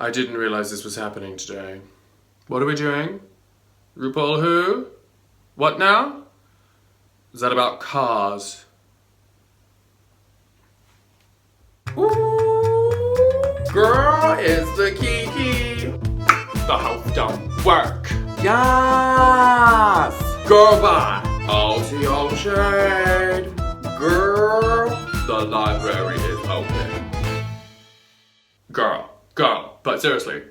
I didn't realise this was happening today. What are we doing? RuPaul who? What now? Is that about cars? Ooh, girl, it's the Kiki. The house don't work. Yes! Girl, bye. OTO shade. Girl, the library is open. Girl, but seriously,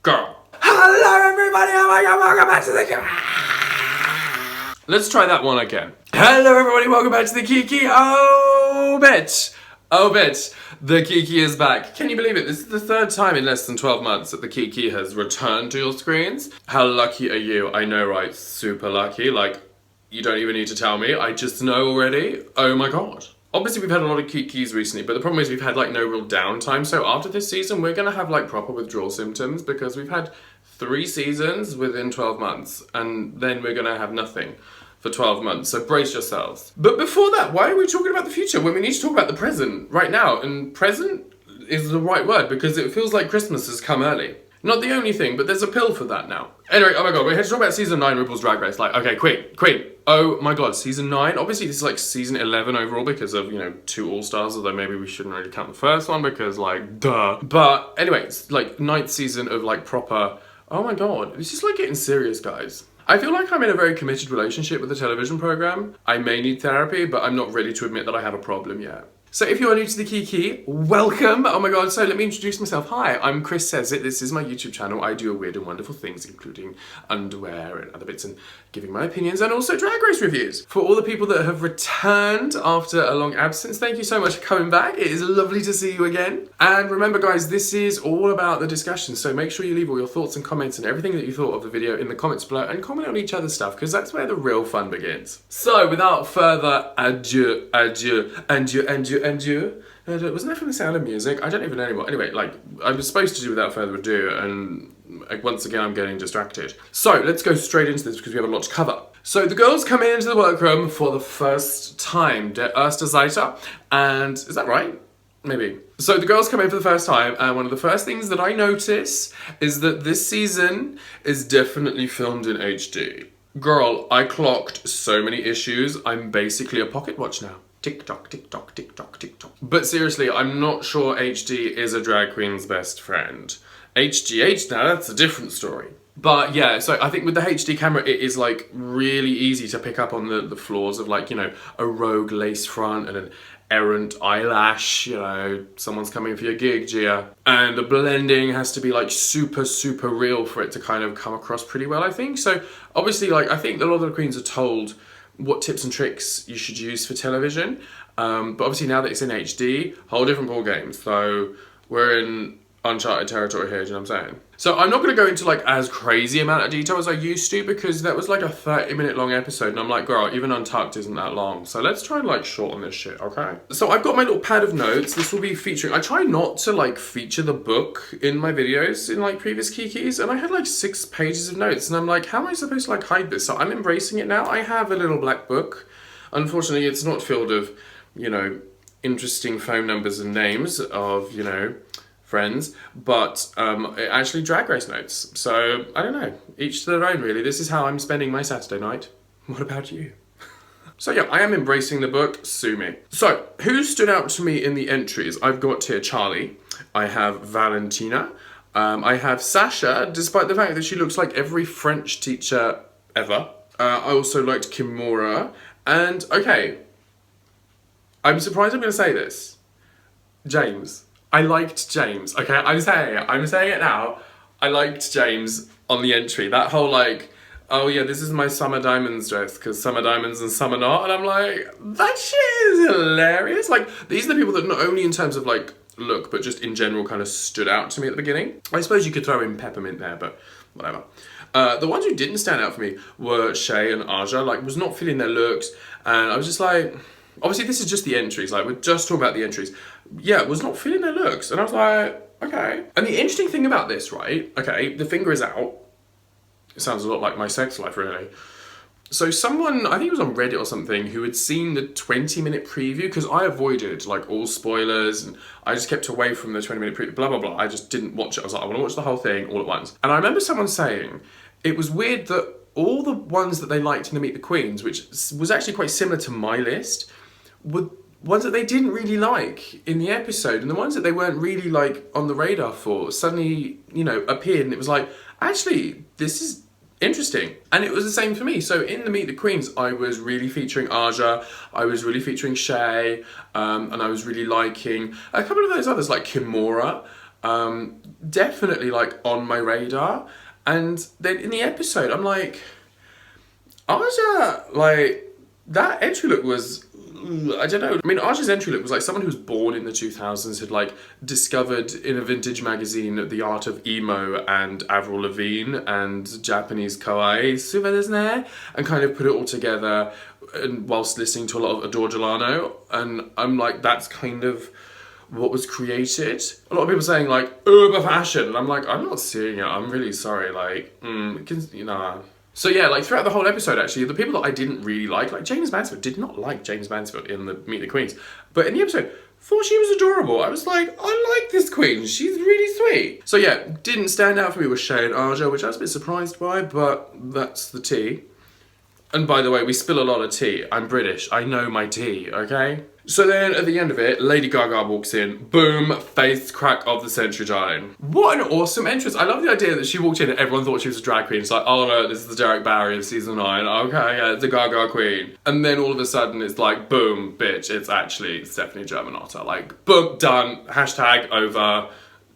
girl. Hello everybody, oh my god, welcome back to the Let's try that one again. Hello everybody, welcome back to the Kiki. Oh bitch, the Kiki is back. Can you believe it? This is the third time in less than 12 months that the Kiki has returned to your screens. How lucky are you? I know, right? Super lucky. Like, you don't even need to tell me. I just know already. Oh my god. Obviously we've had a lot of Kikis recently, but the problem is we've had like no real downtime. So after this season, we're gonna have like proper withdrawal symptoms because we've had 3 seasons within 12 months and then we're gonna have nothing for 12 months. So brace yourselves. But before that, why are we talking about the future when we need to talk about the present right now? And present is the right word because it feels like Christmas has come early. Not the only thing, but there's a pill for that now. Anyway, oh my god, we're here to talk about season 9 RuPaul's Drag Race. Like, okay, Queen. Oh my god, season 9. Obviously, this is like season 11 overall because of, 2 All-Stars, although maybe we shouldn't really count the first one because, like, duh. But anyway, it's like 9th season of like proper, oh my god, this is like getting serious, guys. I feel like I'm in a very committed relationship with the television program. I may need therapy, but I'm not ready to admit that I have a problem yet. So if you are new to the Kiki, welcome. Oh my god, so let me introduce myself. Hi, I'm Chris Says It. This is my YouTube channel. I do weird and wonderful things, including underwear and other bits and giving my opinions and also Drag Race reviews. For all the people that have returned after a long absence, thank you so much for coming back. It is lovely to see you again. And remember guys, this is all about the discussion. So make sure you leave all your thoughts and comments and everything that you thought of the video in the comments below and comment on each other's stuff because that's where the real fun begins. So without further ado. Wasn't that from The Sound of Music? I don't even know anymore. Anyway, like, I was supposed to do without further ado, and once again, I'm getting distracted. So, let's go straight into this because we have a lot to cover. So, the girls come into the workroom for the first time, der erste Seite, and is that right? Maybe. So, the girls come in for the first time, and one of the first things that I notice is that this season is definitely filmed in HD. Girl, I clocked so many issues, I'm basically a pocket watch now. Tick tock, tick tock, tick tock, tick tock. But seriously, I'm not sure HD is a drag queen's best friend. HGH now, that's a different story. But yeah, so I think with the HD camera, it is like really easy to pick up on the flaws of like, a rogue lace front and an errant eyelash, someone's coming for your gig, Gia. And the blending has to be like super, super real for it to kind of come across pretty well, I think. So obviously, like, I think a lot of the queens are told what tips and tricks you should use for television. But obviously now that it's in HD, whole different ball game. So we're in uncharted territory here, do you know what I'm saying? So I'm not going to go into like as crazy amount of detail as I used to because that was like a 30-minute long episode and I'm like, girl, even Untucked isn't that long. So let's try and like shorten this shit, okay? So I've got my little pad of notes. This will be featuring, I try not to like feature the book in my videos in like previous Kikis and I had like 6 pages of notes and I'm like, how am I supposed to like hide this? So I'm embracing it now. I have a little black book. Unfortunately, it's not filled of, interesting phone numbers and names of, friends, but actually Drag Race notes. So, I don't know, each to their own really. This is how I'm spending my Saturday night. What about you? So yeah, I am embracing the book, sue me. So, who stood out to me in the entries? I've got here Charlie, I have Valentina, I have Sasha, despite the fact that she looks like every French teacher ever. I also liked Kimura, and okay, I'm surprised I'm gonna say this, James. I liked James, okay? I'm saying it now. I liked James on the entry. That whole like, oh yeah, this is my Summer Diamonds dress because summer diamonds and summer not. And I'm like, that shit is hilarious. Like, these are the people that not only in terms of like look, but just in general kind of stood out to me at the beginning. I suppose you could throw in Peppermint there, but whatever. The ones who didn't stand out for me were Shay and Aja. Like, was not feeling their looks. And I was just like, obviously this is just the entries. Like, we're just talking about the entries. Yeah, was not feeling their looks. And I was like, okay. And the interesting thing about this, right? Okay, the finger is out. It sounds a lot like my sex life, really. So someone, I think it was on Reddit or something, who had seen the 20-minute preview, because I avoided like all spoilers and I just kept away from the 20-minute preview, blah, blah, blah. I just didn't watch it. I was like, I want to watch the whole thing all at once. And I remember someone saying it was weird that all the ones that they liked in the Meet the Queens, which was actually quite similar to my list, were ones that they didn't really like in the episode, and the ones that they weren't really like on the radar for suddenly, you know, appeared, and it was like, actually, this is interesting. And it was the same for me. So in the Meet the Queens, I was really featuring Aja, I was really featuring Shay, and I was really liking a couple of those others like Kimura, definitely like on my radar. And then in the episode, I'm like, Aja, like, that entry look was, I don't know. I mean, Aja's entry look was like someone who was born in the 2000s, had like discovered in a vintage magazine the art of emo and Avril Lavigne and Japanese kawaii, and kind of put it all together, and whilst listening to a lot of Adore Delano. And I'm like, that's kind of what was created. A lot of people saying like, uber fashion, and I'm like, I'm not seeing it. I'm really sorry. Like, you know. So yeah, like throughout the whole episode, actually, the people that I didn't really like James Mansfield, did not like James Mansfield in the Meet the Queens, but in the episode, thought she was adorable. I was like, I like this queen, she's really sweet. So yeah, didn't stand out for me with Shay and Aja, which I was a bit surprised by, but that's the tea. And by the way, we spill a lot of tea. I'm British, I know my tea, okay? So then at the end of it, Lady Gaga walks in, boom, face crack of the century, darling. What an awesome entrance. I love the idea that she walked in and everyone thought she was a drag queen. It's like, oh no, this is the Derek Barry of season 9. Okay, yeah, it's the Gaga queen. And then all of a sudden it's like, boom, bitch, it's actually Stephanie Germanotta. Like, boom, done, hashtag over,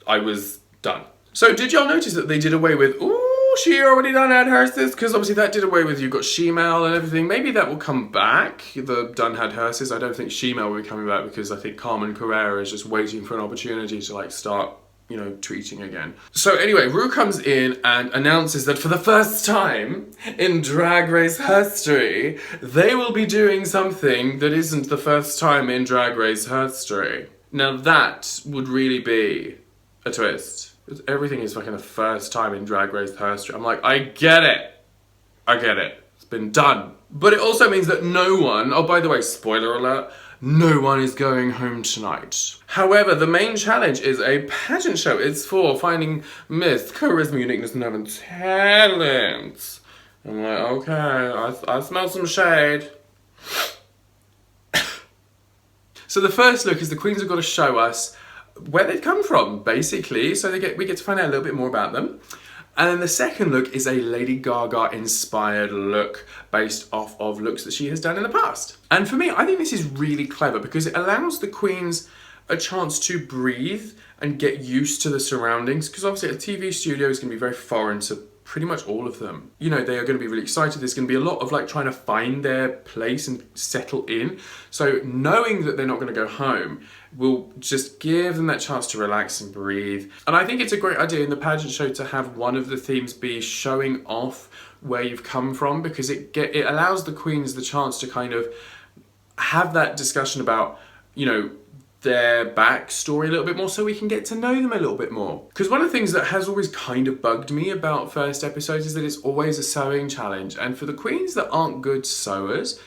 I was done. So did y'all notice that they did away with, ooh, she already done had hearses? Because obviously that did away with, you've got Shemale and everything. Maybe that will come back, the done had hearses. I don't think Shemale will be coming back because I think Carmen Carrera is just waiting for an opportunity to like start, you know, tweeting again. So anyway, Ru comes in and announces that for the first time in Drag Race history, they will be doing something that isn't the first time in Drag Race history. Now that would really be a twist. Everything is fucking the first time in Drag Race history. I'm like, I get it. I get it. It's been done. But it also means that no one, oh by the way, spoiler alert, no one is going home tonight. However, the main challenge is a pageant show. It's for finding myth, charisma, uniqueness, nerve, and talent. I'm like, okay, I smell some shade. So the first look is the queens have got to show us where they've come from, basically, so we get to find out a little bit more about them. And then the second look is a Lady Gaga inspired look based off of looks that she has done in the past. And for me, I think this is really clever because it allows the queens a chance to breathe and get used to the surroundings, because obviously a TV studio is going to be very foreign to pretty much all of them. You know, they are going to be really excited. There's going to be a lot of like trying to find their place and settle in. So knowing that they're not going to go home will just give them that chance to relax and breathe. And I think it's a great idea in the pageant show to have one of the themes be showing off where you've come from, because it allows the queens the chance to kind of have that discussion about, you know, their backstory a little bit more, so we can get to know them a little bit more. Because one of the things that has always kind of bugged me about first episodes is that it's always a sewing challenge, and for the queens that aren't good sewers,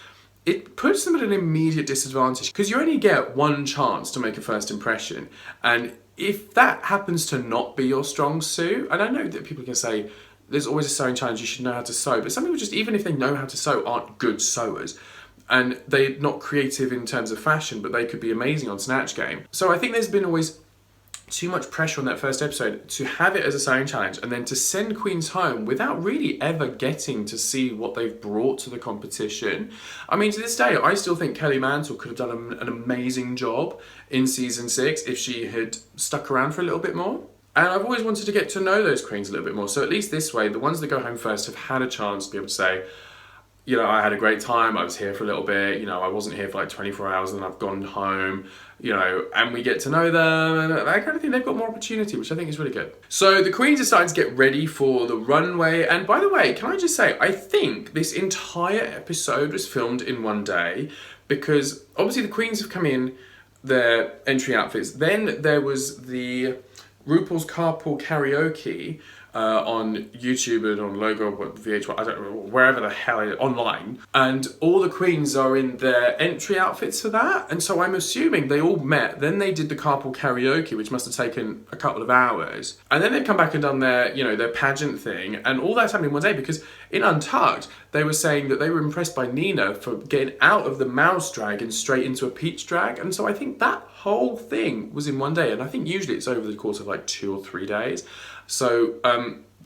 it puts them at an immediate disadvantage because you only get one chance to make a first impression, and if that happens to not be your strong suit, and I know that people can say there's always a sewing challenge, you should know how to sew, but some people just, even if they know how to sew, aren't good sewers. And they're not creative in terms of fashion, but they could be amazing on Snatch Game. So I think there's been always too much pressure on that first episode to have it as a sewing challenge and then to send queens home without really ever getting to see what they've brought to the competition. I mean, to this day, I still think Kelly Mantle could have done an amazing job in season 6 if she had stuck around for a little bit more. And I've always wanted to get to know those queens a little bit more. So at least this way, the ones that go home first have had a chance to be able to say, you know, I had a great time, I was here for a little bit, you know, I wasn't here for like 24 hours and I've gone home, you know, and we get to know them and that kind of thing. They've got more opportunity, which I think is really good. So the queens are starting to get ready for the runway. And by the way, can I just say, I think this entire episode was filmed in one day because obviously the queens have come in their entry outfits. Then there was the RuPaul's Carpool Karaoke on YouTube and on Logo, VH1, I don't know, wherever the hell, online. And all the queens are in their entry outfits for that. And so I'm assuming they all met. Then they did the Carpool Karaoke, which must have taken a couple of hours. And then they've come back and done their, you know, their pageant thing. And all that's happening one day because in Untucked, they were saying that they were impressed by Nina for getting out of the mouse drag and straight into a peach drag. And so I think that whole thing was in one day. And I think usually it's over the course of like 2 or 3 days. So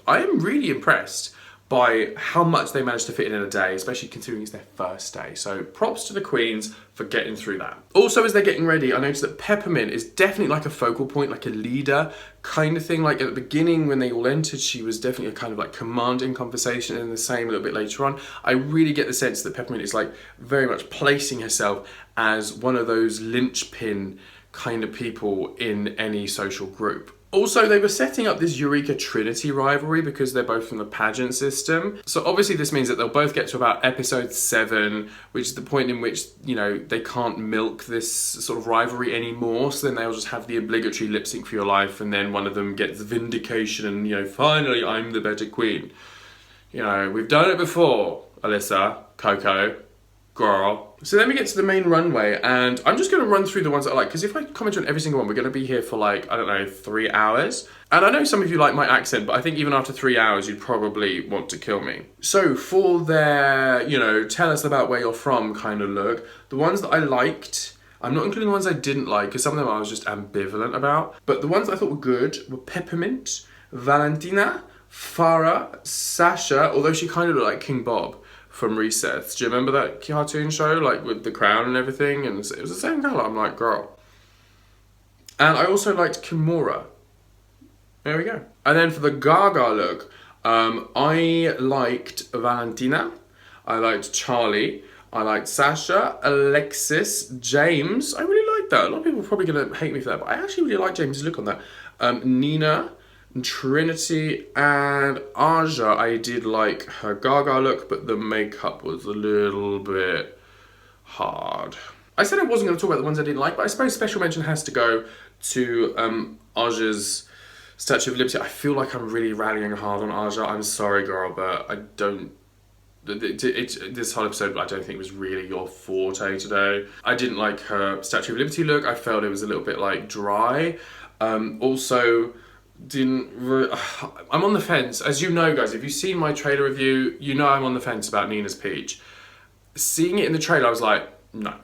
I am really impressed by how much they managed to fit in a day, especially considering it's their first day. So props to the queens for getting through that. Also, as they're getting ready, I noticed that Peppermint is definitely like a focal point, like a leader kind of thing. Like at the beginning when they all entered, she was definitely a kind of like commanding conversation, and the same a little bit later on. I really get the sense that Peppermint is like very much placing herself as one of those linchpin kind of people in any social group. Also, they were setting up this Eureka Trinity rivalry because they're both from the pageant system. So obviously this means that they'll both get to about episode 7, which is the point in which, you know, they can't milk this sort of rivalry anymore. So then they'll just have the obligatory lip sync for your life, and then one of them gets vindication and, you know, finally I'm the better queen. You know, we've done it before, Alyssa, Coco, girl. So then we get to the main runway, and I'm just going to run through the ones that I like, because if I comment on every single one, we're going to be here for like, I don't know, 3 hours. And I know some of you like my accent, but I think even after 3 hours, you'd probably want to kill me. So for their, you know, tell us about where you're from kind of look, the ones that I liked, I'm not including the ones I didn't like, because some of them I was just ambivalent about. But the ones I thought were good were Peppermint, Valentina, Farah, Sasha, although she kind of looked like King Bob from Recess. Do you remember that cartoon show, like with the crown and everything? And it was the same colour. I'm like, girl. And I also liked Kimura. There we go. And then for the Gaga look, I liked Valentina. I liked Charlie. I liked Sasha, Alexis, James. I really liked that. A lot of people are probably going to hate me for that, but I actually really like James' look on that. Nina, Trinity, and Aja. I did like her Gaga look, but the makeup was a little bit hard. I said I wasn't going to talk about the ones I didn't like, but I suppose special mention has to go to Aja's Statue of Liberty. I feel like I'm really rallying hard on Aja. I'm sorry, girl, but I don't... this whole episode, I don't think was really your forte today. I didn't like her Statue of Liberty look. I felt it was a little bit like dry. Also... I'm on the fence. As you know, guys, if you've seen my trailer review, you know I'm on the fence about Nina's Peach. Seeing it in the trailer, I was like, no.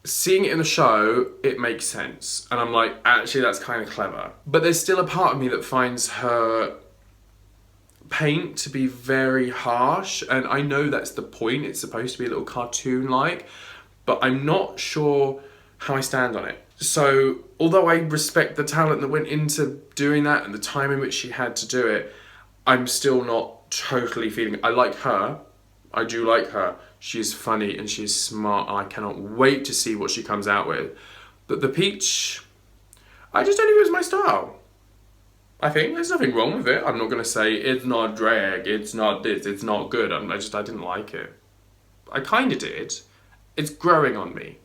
Seeing it in the show, it makes sense. And I'm like, actually, that's kind of clever. But there's still a part of me that finds her paint to be very harsh. And I know that's the point. It's supposed to be a little cartoon-like. But I'm not sure how I stand on it. So, although I respect the talent that went into doing that and the time in which she had to do it, I'm still not totally feeling it. I like her. I do like her. She's funny and she's smart, and I cannot wait to see what she comes out with. But the Peach, I just don't think it was my style. I think there's nothing wrong with it. I'm not going to say it's not drag, it's not this, it's not good. I didn't like it. I kind of did. It's growing on me.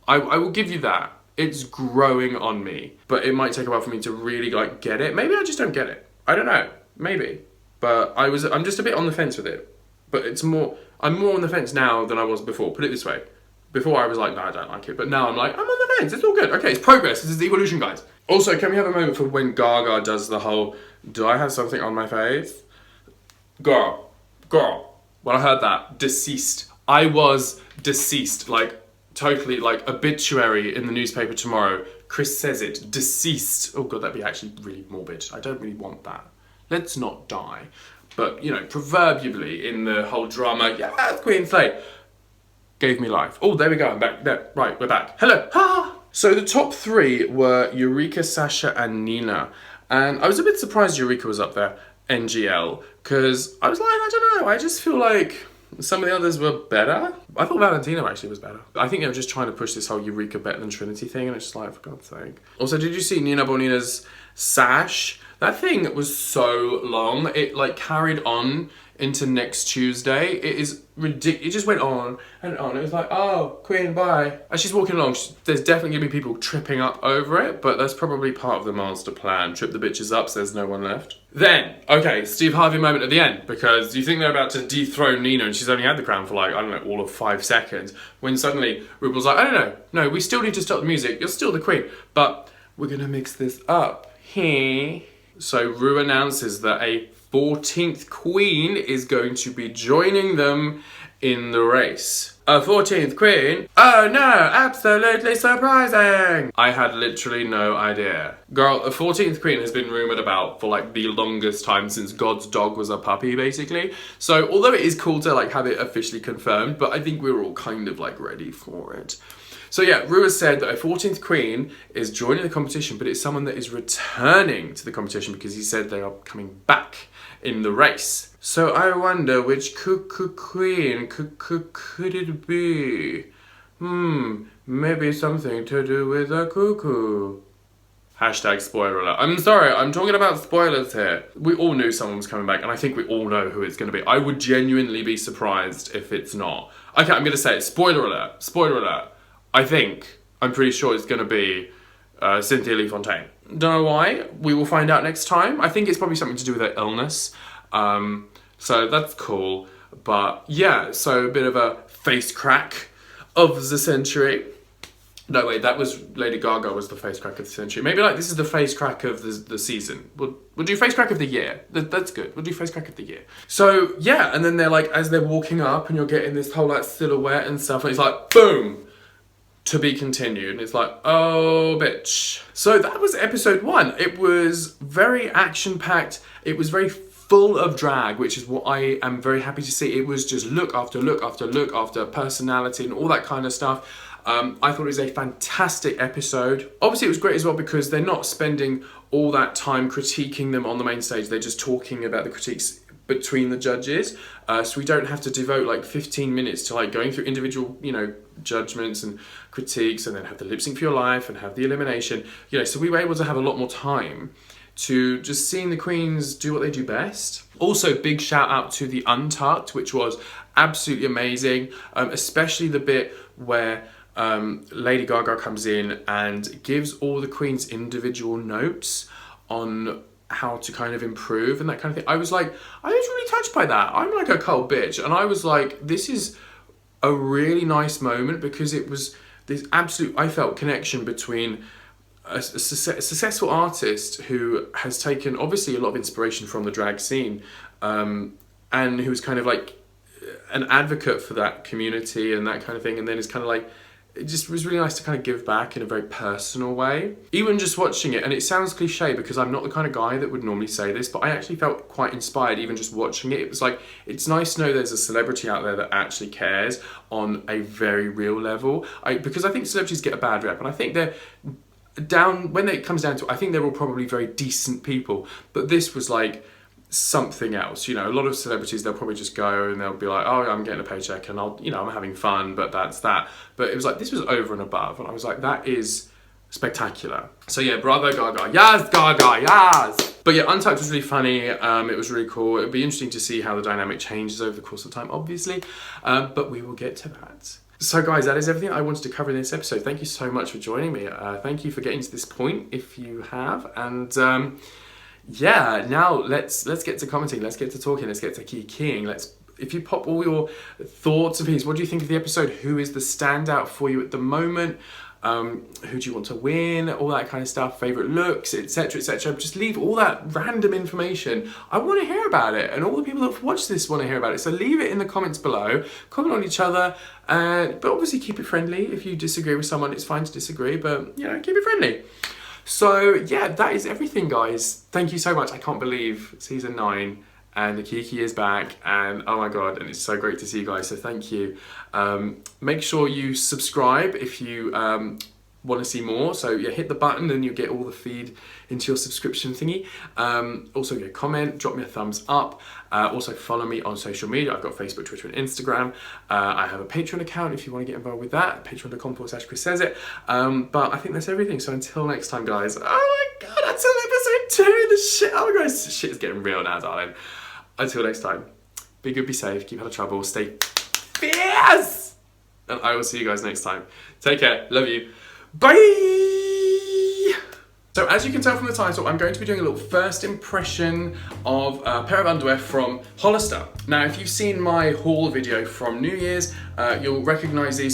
I will give you that. It's growing on me, but it might take a while for me to really like get it. Maybe I just don't get it. I don't know. Maybe, but I'm just a bit on the fence with it. But I'm more on the fence now than I was before. Put it this way: before I was like, no, I don't like it, but now I'm like, I'm on the fence. It's all good. Okay, it's progress. This is the evolution, guys. Also, can we have a moment for when Gaga does the whole, do I have something on my face? Girl. When I heard that, deceased. I was deceased, like. Totally, like, obituary in the newspaper tomorrow. Chris says it, deceased. Oh god, that'd be actually really morbid. I don't really want that. Let's not die. But, you know, proverbially in the whole drama, yeah, that's Queen Slay. Gave me life. Oh, there we go, I'm back. There. Right, we're back. Hello. Ha! So the top 3 were Eureka, Sasha, and Nina. And I was a bit surprised Eureka was up there, NGL, because I was like, I don't know, I just feel like... some of the others were better. I thought Valentina actually was better. I think they were just trying to push this whole Eureka better than Trinity thing, and it's just like, for God's sake. Also, did you see Nina Bonina's sash? That thing was so long. It like carried on into next Tuesday. It is ridiculous. It just went on and on. It was like, oh, Queen, bye. As she's walking along, there's definitely going to be people tripping up over it, but that's probably part of the master plan. Trip the bitches up so there's no one left. Then, okay, Steve Harvey moment at the end, because you think they're about to dethrone Nina and she's only had the crown for like, I don't know, all of 5 seconds, when suddenly RuPaul's like, I don't know, no, we still need to stop the music, you're still the queen, but we're going to mix this up. So Ru announces that a 14th queen is going to be joining them in the race. A 14th queen? Oh no, absolutely surprising! I had literally no idea. Girl, a 14th queen has been rumoured about for like the longest time since God's dog was a puppy, basically. So although it is cool to like have it officially confirmed, but I think we were all kind of like ready for it. So yeah, Ru has said that a 14th queen is joining the competition, but it's someone that is returning to the competition because he said they are coming back in the race. So I wonder which queen could it be? Maybe something to do with a cuckoo. Hashtag spoiler alert. I'm sorry, I'm talking about spoilers here. We all knew someone was coming back, and I think we all know who it's going to be. I would genuinely be surprised if it's not. Okay, I'm going to say it. Spoiler alert. Spoiler alert. I'm pretty sure it's going to be Cynthia Lee Fontaine. Don't know why. We will find out next time. I think it's probably something to do with her illness. So that's cool. But yeah, so a bit of a face crack of the century. No, wait, that was Lady Gaga was the face crack of the century. Maybe like this is the face crack of the season. We'll do face crack of the year. That's good. We'll do face crack of the year. So yeah, and then they're like, as they're walking up and you're getting this whole like silhouette and stuff, and it's like, boom! To be continued. And it's like, oh, bitch. So that was episode 1. It was very action-packed. It was very full of drag, which is what I am very happy to see. It was just look after look after look after personality and all that kind of stuff. I thought it was a fantastic episode. Obviously, it was great as well because they're not spending all that time critiquing them on the main stage. They're just talking about the critiques between the judges, so we don't have to devote like 15 minutes to like going through individual, judgments and critiques, and then have the lip sync for your life and have the elimination. So we were able to have a lot more time to just seeing the queens do what they do best. Also, big shout out to the Untucked, which was absolutely amazing, especially the bit where Lady Gaga comes in and gives all the queens individual notes on how to kind of improve and that kind of thing. I was really touched by that. I'm like a cold bitch, and I was like, this is a really nice moment because it was this absolute, I felt, connection between a successful artist who has taken obviously a lot of inspiration from the drag scene, and who's kind of like an advocate for that community and that kind of thing, and then is kind of like, it just was really nice to kind of give back in a very personal way. Even just watching it, and it sounds cliche because I'm not the kind of guy that would normally say this, but I actually felt quite inspired even just watching it. It was like, it's nice to know there's a celebrity out there that actually cares on a very real level. Because I think celebrities get a bad rep, and I think they're when it comes down to it, I think they're all probably very decent people, but this was like something else. A lot of celebrities, they'll probably just go and they'll be like, oh, I'm getting a paycheck and I'm having fun, but that's that. But it was like, this was over and above, and I was like, that is spectacular. So yeah, bravo Gaga. Yes, Gaga, yes! But yeah, Untucked was really funny. It was really cool. It'd be interesting to see how the dynamic changes over the course of time, obviously, but we will get to that. So guys, that is everything I wanted to cover in this episode. Thank you so much for joining me. Thank you for getting to this point, if you have, and yeah, now let's get to commenting, let's get to talking, let's get to kikiing. If you pop all your thoughts and opinions, what do you think of the episode? Who is the standout for you at the moment? Who do you want to win? All that kind of stuff, favourite looks, etc, etc. Just leave all that random information. I want to hear about it, and all the people that watch this want to hear about it. So leave it in the comments below, comment on each other, but obviously keep it friendly. If you disagree with someone, it's fine to disagree, but keep it friendly. So yeah, that is everything, guys. Thank you so much. I can't believe season 9 and the Kiki is back, and oh my god, and it's so great to see you guys, so thank you. Make sure you subscribe if you want to see more. So yeah, hit the button and you'll get all the feed into your subscription thingy. Also comment, drop me a thumbs up. Also follow me on social media. I've got Facebook, Twitter and Instagram. I have a Patreon account if you want to get involved with that. Patreon.com/ChrisSaysIt. But I think that's everything. So until next time, guys. Oh my god, until episode 2. The shit, oh my god, shit is getting real now, darling. Until next time, Be good, be safe, keep out of trouble, stay fierce! And I will see you guys next time. Take care, love you. Bye! So as you can tell from the title, I'm going to be doing a little first impression of a pair of underwear from Hollister. Now, if you've seen my haul video from New Year's, you'll recognize these